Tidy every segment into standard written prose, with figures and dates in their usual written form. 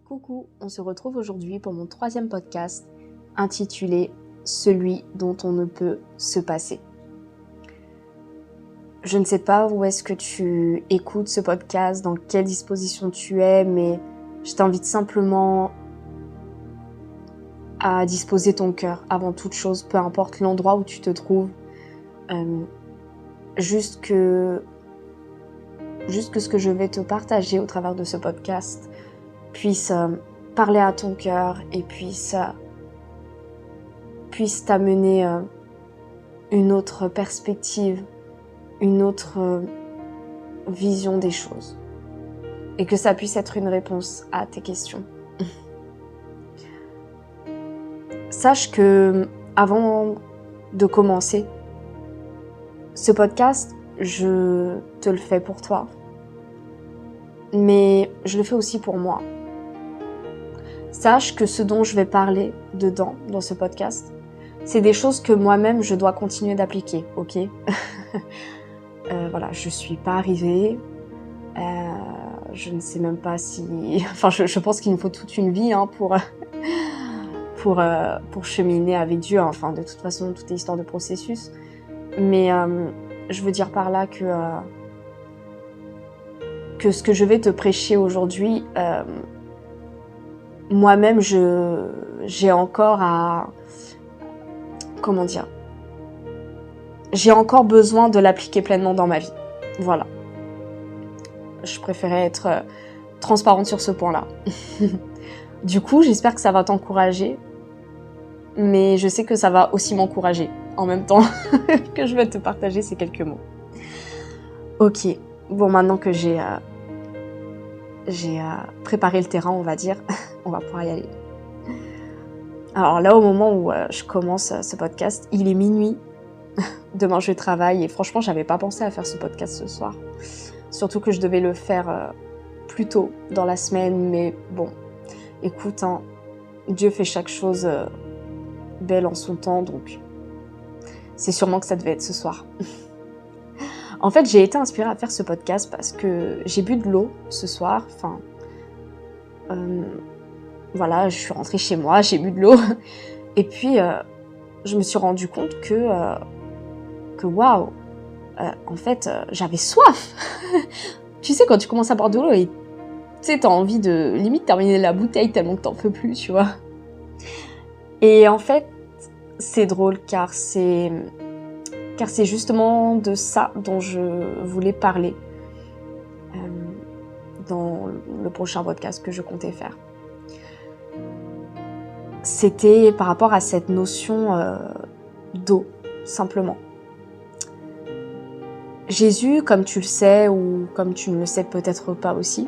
Coucou, on se retrouve aujourd'hui pour mon 3e podcast intitulé « Celui dont on ne peut se passer ». Je ne sais pas où est-ce que tu écoutes ce podcast, dans quelle disposition tu es, mais je t'invite simplement à disposer ton cœur avant toute chose, peu importe l'endroit où tu te trouves. Juste que ce que je vais te partager au travers de ce podcast puisse parler à ton cœur et puisse t'amener une autre perspective, une autre vision des choses. Et que ça puisse être une réponse à tes questions. Sache que, avant de commencer ce podcast, je te le fais pour toi. Mais je le fais aussi pour moi. Sache que ce dont je vais parler dans ce podcast, c'est des choses que moi-même je dois continuer d'appliquer, ok? Voilà, je suis pas arrivée. Je ne sais même pas si... Enfin, je pense qu'il me faut toute une vie pour cheminer avec Dieu. Enfin, de toute façon, tout est histoire de processus. Mais je veux dire par là que ce que je vais te prêcher aujourd'hui, moi-même, j'ai encore à... Comment dire? J'ai encore besoin de l'appliquer pleinement dans ma vie. Voilà. Je préférais être transparente sur ce point-là. Du coup, j'espère que ça va t'encourager. Mais je sais que ça va aussi m'encourager en même temps que je vais te partager ces quelques mots. Ok. Bon, maintenant que j'ai préparé le terrain, on va dire, on va pouvoir y aller. Alors là, au moment où je commence ce podcast, il est minuit. Demain, je travaille et franchement, j'avais pas pensé à faire ce podcast ce soir. Surtout que je devais le faire plus tôt dans la semaine, mais bon, écoute, hein, Dieu fait chaque chose belle en son temps, donc c'est sûrement que ça devait être ce soir. En fait, j'ai été inspirée à faire ce podcast parce que j'ai bu de l'eau ce soir. Enfin, voilà, je suis rentrée chez moi, j'ai bu de l'eau. Et puis, je me suis rendu compte que waouh, en fait, j'avais soif. Tu sais, quand tu commences à boire de l'eau et tu sais, t'as envie de limite terminer la bouteille tellement que t'en peux plus, tu vois. Et en fait, c'est drôle car c'est justement de ça dont je voulais parler dans le prochain podcast que je comptais faire. C'était par rapport à cette notion d'eau, simplement. Jésus, comme tu le sais ou comme tu ne le sais peut-être pas aussi,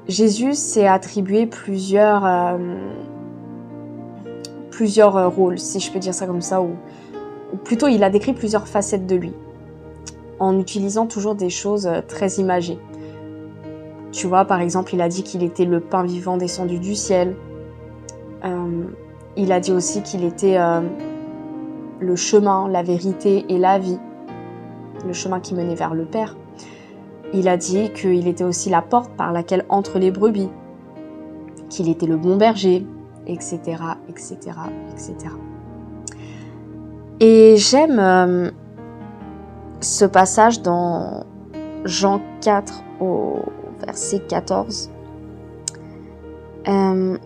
Jésus s'est attribué plusieurs rôles, si je peux dire ça comme ça, ou plutôt il a décrit plusieurs facettes de lui, en utilisant toujours des choses très imagées. Tu vois, par exemple, il a dit qu'il était le pain vivant descendu du ciel. Il a dit aussi qu'il était le chemin, la vérité et la vie, le chemin qui menait vers le Père. Il a dit qu'il était aussi la porte par laquelle entrent les brebis, qu'il était le bon berger, etc., etc., etc. Et j'aime ce passage dans Jean 4 au verset 14,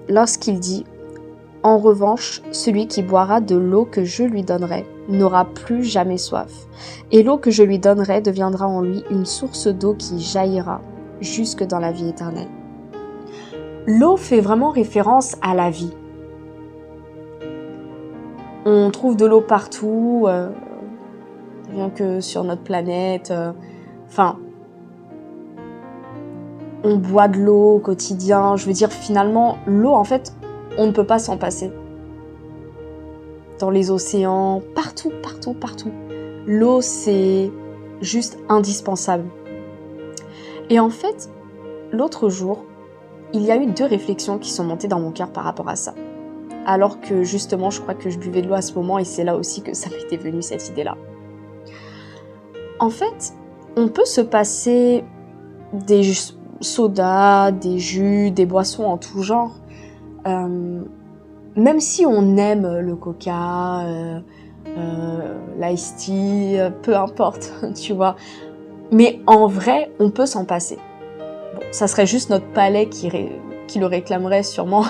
lorsqu'il dit « En revanche, celui qui boira de l'eau que je lui donnerai n'aura plus jamais soif, et l'eau que je lui donnerai deviendra en lui une source d'eau qui jaillira jusque dans la vie éternelle. » L'eau fait vraiment référence à la vie. On trouve de l'eau partout, rien que sur notre planète. Enfin, on boit de l'eau au quotidien. Je veux dire, finalement, l'eau, en fait, on ne peut pas s'en passer. Dans les océans, partout, partout, partout. L'eau, c'est juste indispensable. Et en fait, l'autre jour, il y a eu 2 réflexions qui sont montées dans mon cœur par rapport à ça. Alors que justement, je crois que je buvais de l'eau à ce moment et c'est là aussi que ça m'était venu cette idée-là. En fait, on peut se passer sodas, des jus, des boissons en tout genre. Même si on aime le coca, l'ice tea, peu importe, tu vois. Mais en vrai, on peut s'en passer. Bon, ça serait juste notre palais qui le réclamerait sûrement.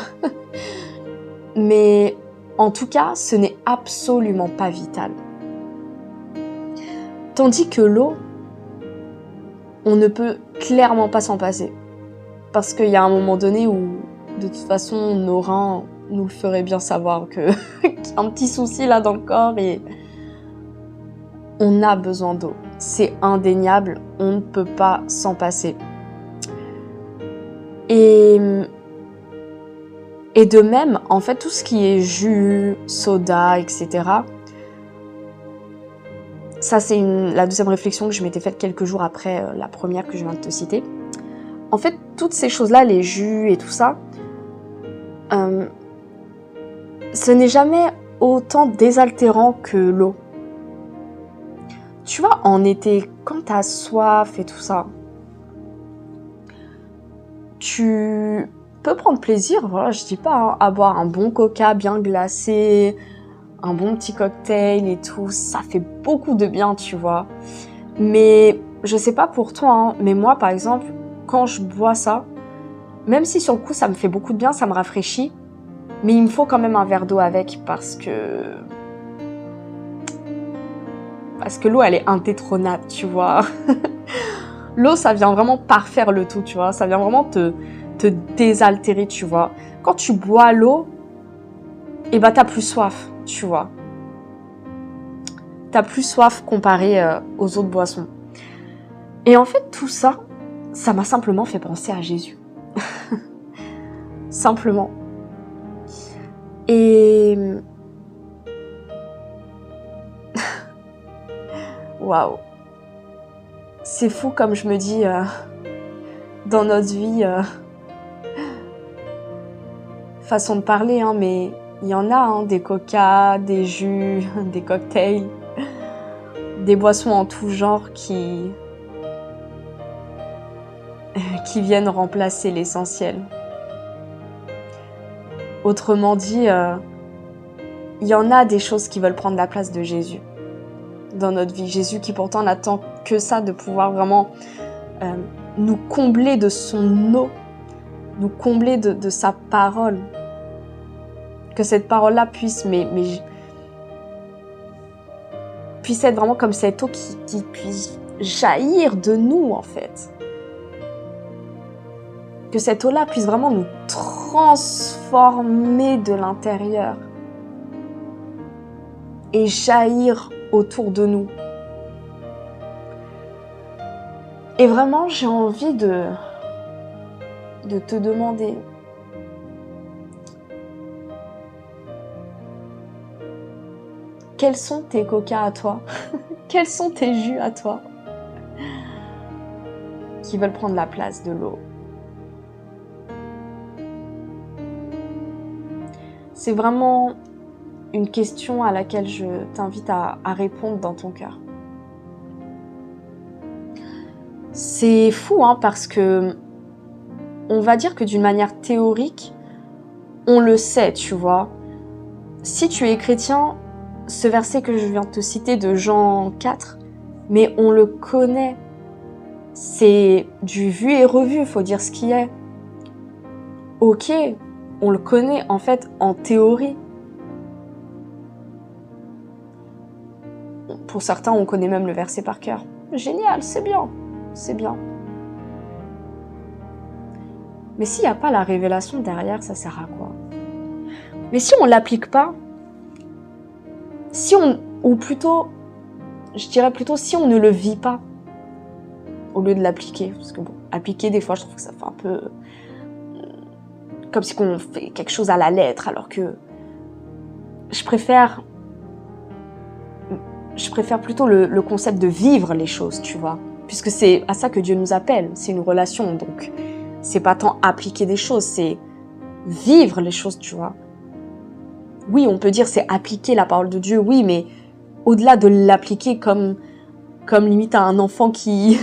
Mais en tout cas, ce n'est absolument pas vital. Tandis que l'eau, on ne peut clairement pas s'en passer. Parce qu'il y a un moment donné où, de toute façon, nos reins nous le feraient bien savoir qu'il y a un petit souci là dans le corps et on a besoin d'eau. C'est indéniable, on ne peut pas s'en passer. Et de même, en fait, tout ce qui est jus, soda, etc., ça, c'est la deuxième réflexion que je m'étais faite quelques jours après la première que je viens de te citer. En fait, toutes ces choses-là, les jus et tout ça, ce n'est jamais autant désaltérant que l'eau. Tu vois, en été, quand t'as soif et tout ça, tu peux prendre plaisir, voilà, je dis pas, hein, à boire un bon coca bien glacé, un bon petit cocktail et tout, ça fait beaucoup de bien, tu vois. Mais je sais pas pour toi, hein, mais moi, par exemple, quand je bois ça, même si sur le coup ça me fait beaucoup de bien, ça me rafraîchit, mais il me faut quand même un verre d'eau avec parce que l'eau, elle est indétrônable, tu vois. L'eau, ça vient vraiment parfaire le tout, tu vois. Ça vient vraiment te désaltérer, tu vois. Quand tu bois l'eau, eh ben, t'as plus soif, tu vois. T'as plus soif comparé aux autres boissons. Et en fait, tout ça, ça m'a simplement fait penser à Jésus. Simplement. Et waouh. C'est fou comme je me dis, dans notre vie, façon de parler, hein, mais il y en a, hein, des coca, des jus, des cocktails, des boissons en tout genre qui viennent remplacer l'essentiel. Autrement dit, il y en a des choses qui veulent prendre la place de Jésus dans notre vie. Jésus qui pourtant n'attend que ça, de pouvoir vraiment nous combler de son eau, nous combler de sa parole. Que cette parole-là puisse, puisse être vraiment comme cette eau qui puisse jaillir de nous, en fait. Que cette eau-là puisse vraiment nous transformer de l'intérieur et jaillir autour de nous. Et vraiment, j'ai envie de te demander, quels sont tes coca à toi? Quels sont tes jus à toi? Qui veulent prendre la place de l'eau? C'est vraiment une question à laquelle je t'invite à répondre dans ton cœur. C'est fou, hein, parce que on va dire que d'une manière théorique, on le sait, tu vois. Si tu es chrétien, ce verset que je viens de te citer de Jean 4, mais on le connaît. C'est du vu et revu, faut dire ce qui est. Ok, on le connaît en fait en théorie. Pour certains, on connaît même le verset par cœur. Génial, c'est bien, c'est bien. Mais s'il n'y a pas la révélation derrière, ça sert à quoi? Mais si on ne l'applique pas, ou plutôt, je dirais plutôt si on ne le vit pas, au lieu de l'appliquer, parce que bon, appliquer des fois, je trouve que ça fait un peu comme si on fait quelque chose à la lettre, alors que je préfère plutôt le concept de vivre les choses, tu vois, puisque c'est à ça que Dieu nous appelle, c'est une relation, donc c'est pas tant appliquer des choses, c'est vivre les choses, tu vois. Oui, on peut dire c'est appliquer la parole de Dieu, oui, mais au-delà de l'appliquer comme limite à un enfant qui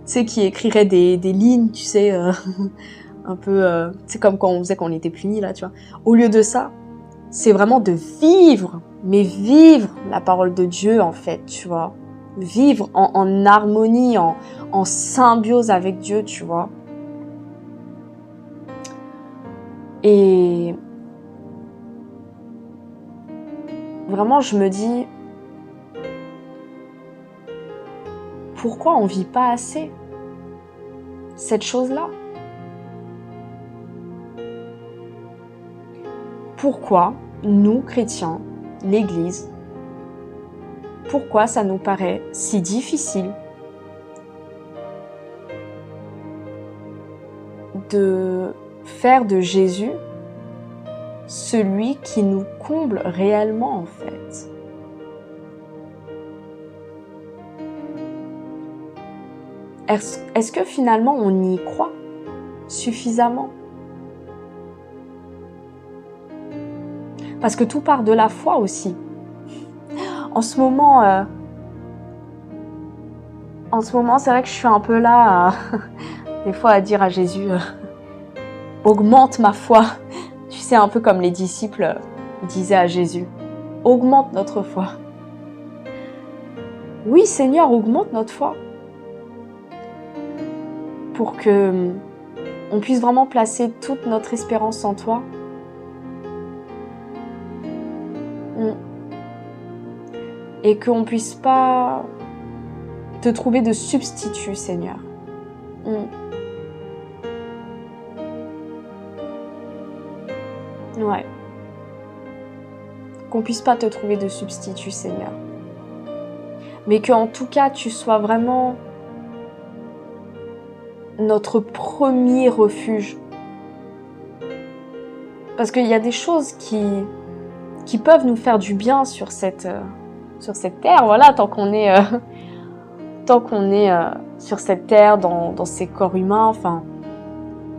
sais, qui écrirait des lignes, tu sais, un peu, c'est comme quand on faisait quand on était puni, là, tu vois. Au lieu de ça, c'est vraiment de vivre, mais vivre la parole de Dieu, en fait, tu vois. Vivre en harmonie, en symbiose avec Dieu, tu vois. Et vraiment, je me dis, pourquoi on vit pas assez cette chose-là? Pourquoi nous, chrétiens, l'Église, pourquoi ça nous paraît si difficile de faire de Jésus celui qui nous comble réellement, en fait? Est-ce que finalement on y croit suffisamment? Parce que tout part de la foi aussi. En ce moment, c'est vrai que je suis un peu là, des fois, à dire à Jésus, augmente ma foi. Tu sais, un peu comme les disciples disaient à Jésus, augmente notre foi. Oui, Seigneur, augmente notre foi. Pour que on puisse vraiment placer toute notre espérance en toi. Et qu'on puisse pas te trouver de substitut, Seigneur. Ouais. Qu'on puisse pas te trouver de substitut, Seigneur. Mais qu'en tout cas, tu sois vraiment notre premier refuge. Parce qu'il y a des choses qui peuvent nous faire du bien sur cette terre, voilà, tant qu'on est sur cette terre, dans ces corps humains, enfin,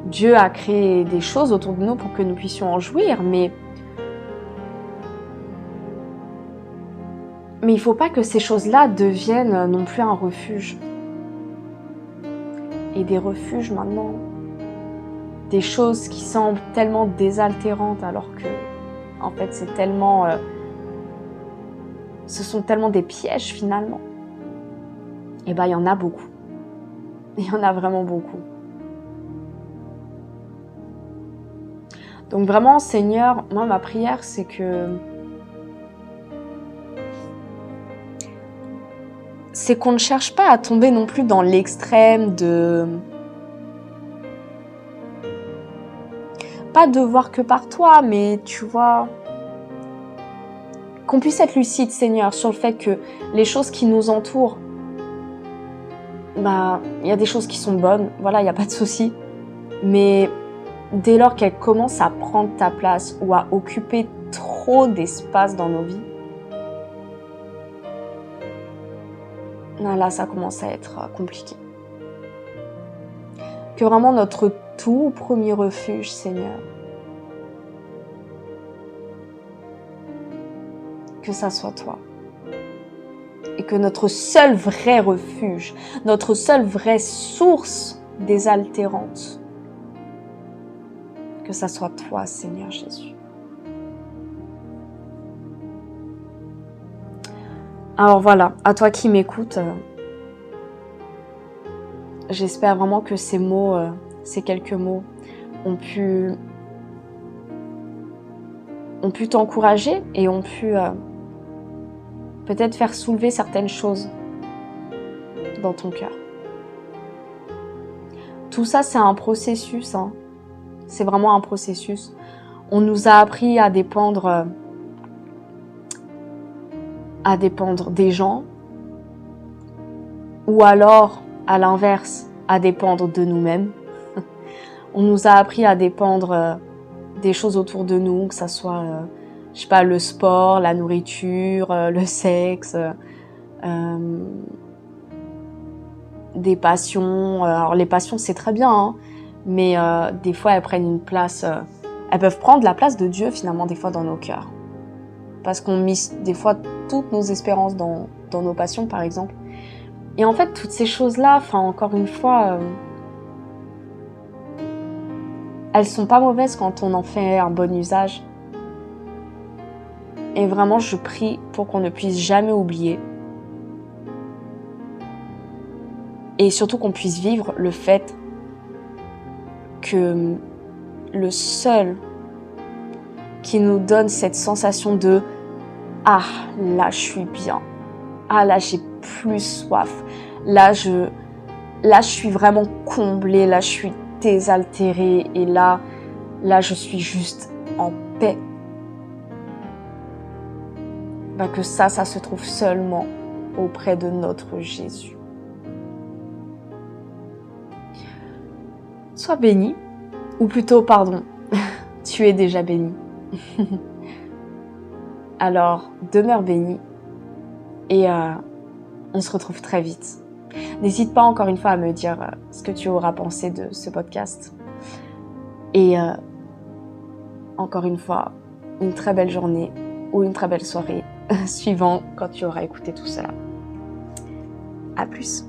Dieu a créé des choses autour de nous pour que nous puissions en jouir, mais il ne faut pas que ces choses-là deviennent non plus un refuge. Et des refuges maintenant, des choses qui semblent tellement désaltérantes alors que, en fait, c'est tellement... ce sont tellement des pièges finalement. Et ben, il y en a beaucoup. Il y en a vraiment beaucoup. Donc vraiment, Seigneur, moi, ma prière, c'est qu'on ne cherche pas à tomber non plus dans l'extrême de... Pas de voir que par toi, mais tu vois... Qu'on puisse être lucide, Seigneur, sur le fait que les choses qui nous entourent, bah, il y a des choses qui sont bonnes, voilà, il n'y a pas de souci. Mais dès lors qu'elles commencent à prendre ta place ou à occuper trop d'espace dans nos vies, là, ça commence à être compliqué. Que vraiment notre tout premier refuge, Seigneur, que ça soit toi. Et que notre seul vrai refuge, notre seule vraie source désaltérante, que ça soit toi, Seigneur Jésus. Alors voilà, à toi qui m'écoutes, j'espère vraiment que ces mots, ces quelques mots, ont pu t'encourager et ont pu peut-être faire soulever certaines choses dans ton cœur. Tout ça, c'est un processus, hein. C'est vraiment un processus. On nous a appris à dépendre des gens, ou alors, à l'inverse, à dépendre de nous-mêmes. On nous a appris à dépendre des choses autour de nous, que ça soit, je sais pas, le sport, la nourriture, le sexe, des passions. Alors les passions, c'est très bien, hein, mais des fois, elles prennent une place... elles peuvent prendre la place de Dieu, finalement, des fois, dans nos cœurs. Parce qu'on mise, des fois, toutes nos espérances dans nos passions, par exemple. Et en fait, toutes ces choses-là, enfin, encore une fois, elles sont pas mauvaises quand on en fait un bon usage. Et vraiment, je prie pour qu'on ne puisse jamais oublier. Et surtout qu'on puisse vivre le fait que le seul qui nous donne cette sensation de « Ah, là, je suis bien. Ah, là, j'ai plus soif. Là, je suis vraiment comblée. Là, je suis désaltérée. Et là, je suis juste en paix. » Ben que ça se trouve seulement auprès de notre Jésus. Sois béni, ou plutôt, pardon, tu es déjà béni. Alors, demeure béni et on se retrouve très vite. N'hésite pas encore une fois à me dire ce que tu auras pensé de ce podcast. Et encore une fois, une très belle journée ou une très belle soirée, suivant quand tu auras écouté tout cela. À plus.